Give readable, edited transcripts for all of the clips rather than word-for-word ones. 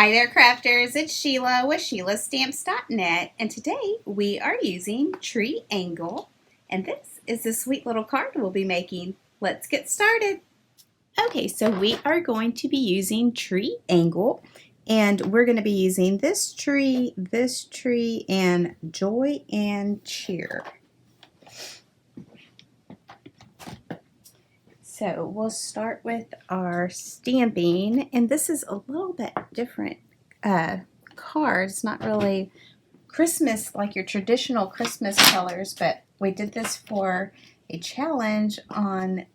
Hi there, crafters. It's Sheila with SheilaStamps.net, and today we are using Triangle, and this is the sweet little card we'll be making. Let's get started. Okay, so we are going to be using Triangle, and we're going to be using this tree, and Joy and Cheer. So we'll start with our stamping, and this is a little bit different cards, not really Christmas like your traditional Christmas colors, but we did this for a challenge on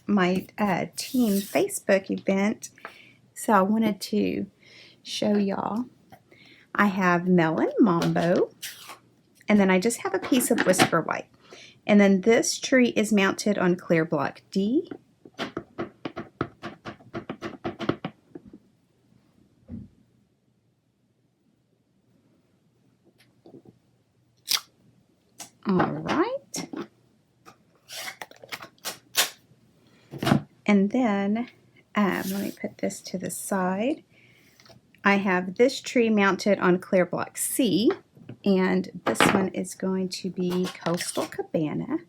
my team Facebook event, so I wanted to show y'all. I have Melon, Mambo, and then I just have a piece of Whisper White. And then this tree is mounted on clear block D. All right. And then, let me put this to the side. I have this tree mounted on clear block C. And this one is going to be Coastal Cabana.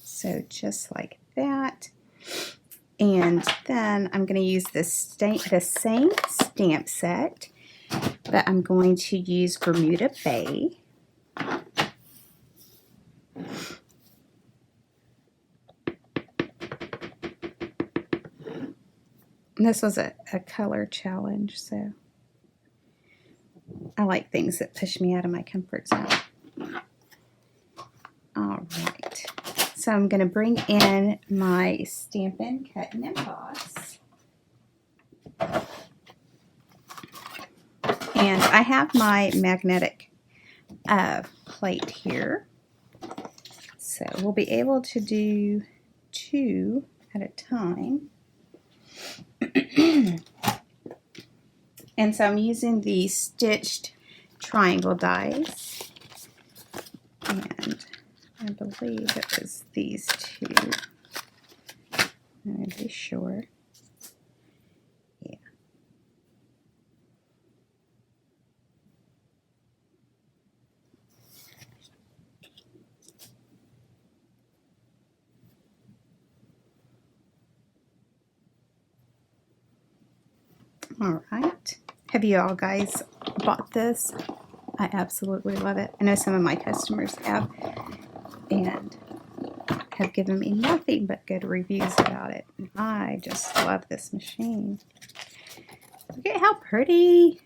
So just like that. And then I'm going to use the same stamp set, but I'm going to use Bermuda Bay. And this was a color challenge, so I like things that push me out of my comfort zone. All right, so I'm going to bring in my Stampin' Cut and Emboss. And I have my magnetic plate here, so we'll be able to do 2 at a time. And so I'm using the stitched triangle dies, and I believe it was these 2. I'm be sure. Yeah. All right. Have you all guys bought this? I absolutely love it. I know some of my customers have, and have given me nothing but good reviews about it. I just love this machine. Look at how pretty.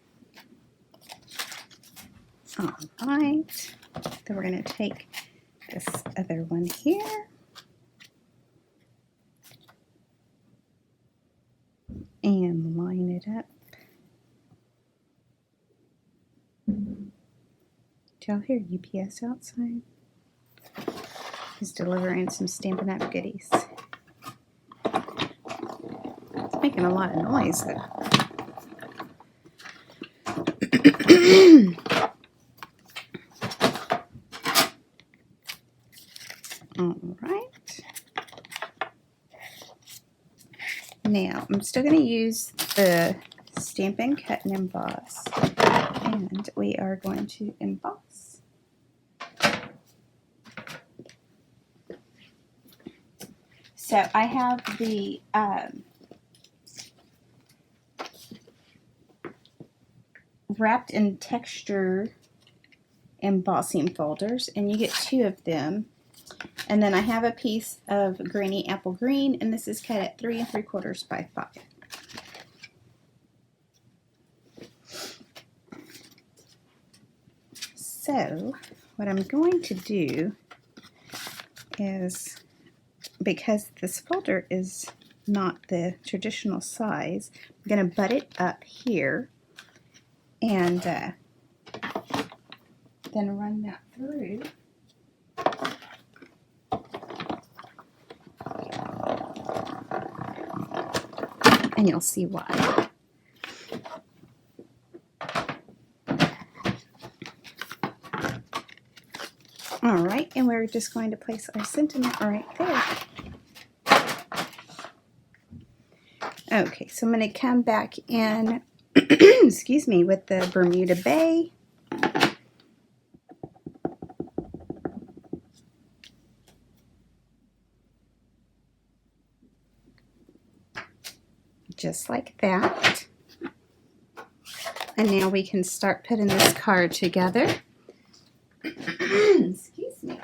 All right. Then we're going to take this other one here. And line it up. Do y'all hear UPS outside? He's delivering some Stampin' Up goodies. It's making a lot of noise though. All right. Now, I'm still going to use the Stampin' Cut and Emboss, and we are going to emboss. So I have the wrapped in texture embossing folders, and you get 2 of them. And then I have a piece of Granny Apple Green, and this is cut at 3 3/4 by 5. So what I'm going to do is, because this folder is not the traditional size, I'm going to butt it up here and then run that through. And you'll see why. All right, and we're just going to place our sentiment right there. Okay, so I'm going to come back in, excuse me, with the Bermuda Bay. Just like that. And now we can start putting this card together. Excuse me.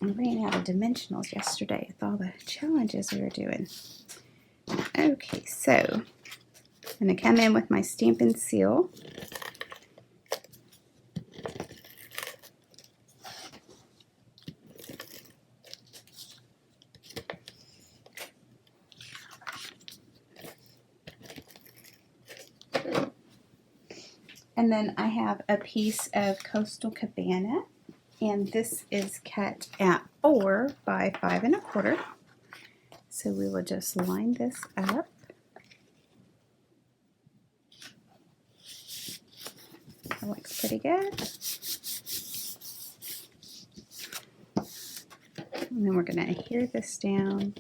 I ran out of dimensionals yesterday with all the challenges we were doing. Okay, so I'm going to come in with my Stampin' Seal. And then I have a piece of Coastal Cabana, and this is cut at 4 by 5 1/4. So we will just line this up. That looks pretty good. And then we're going to adhere this down.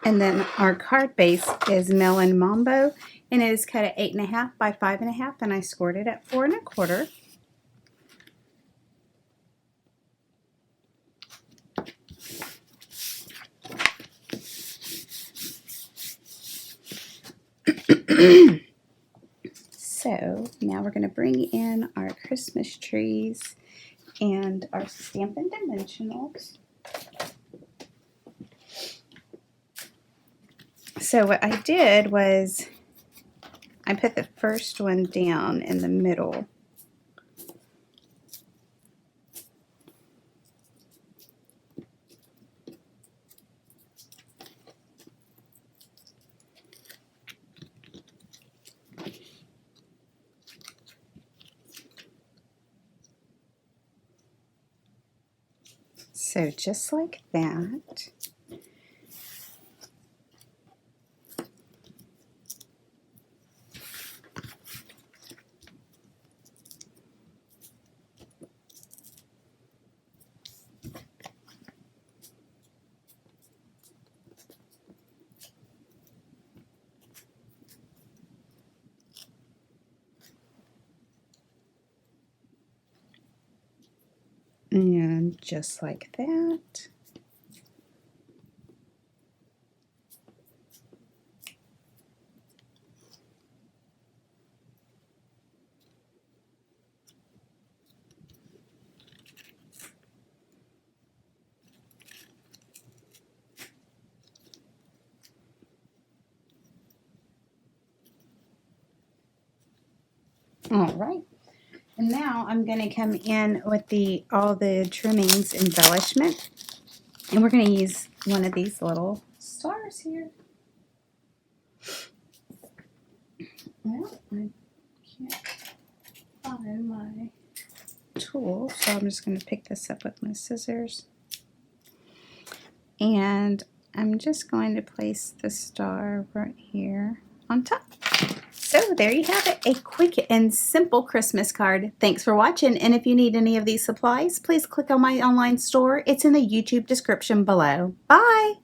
And then our card base is Melon Mambo, and it is cut at 8 1/2 by 5 1/2, and I scored it at 4 1/4. So now we're going to bring in our Christmas trees and our Stampin' Dimensionals. So what I did was I put the first one down in the middle. So just like that. And just like that. All right. And now I'm going to come in with all the trimmings embellishment, and we're going to use one of these little stars here. Well, I can't find my tool, so I'm just going to pick this up with my scissors. And I'm just going to place the star right here on top. So there you have it, a quick and simple Christmas card. Thanks for watching, and if you need any of these supplies, please click on my online store. It's in the YouTube description below. Bye!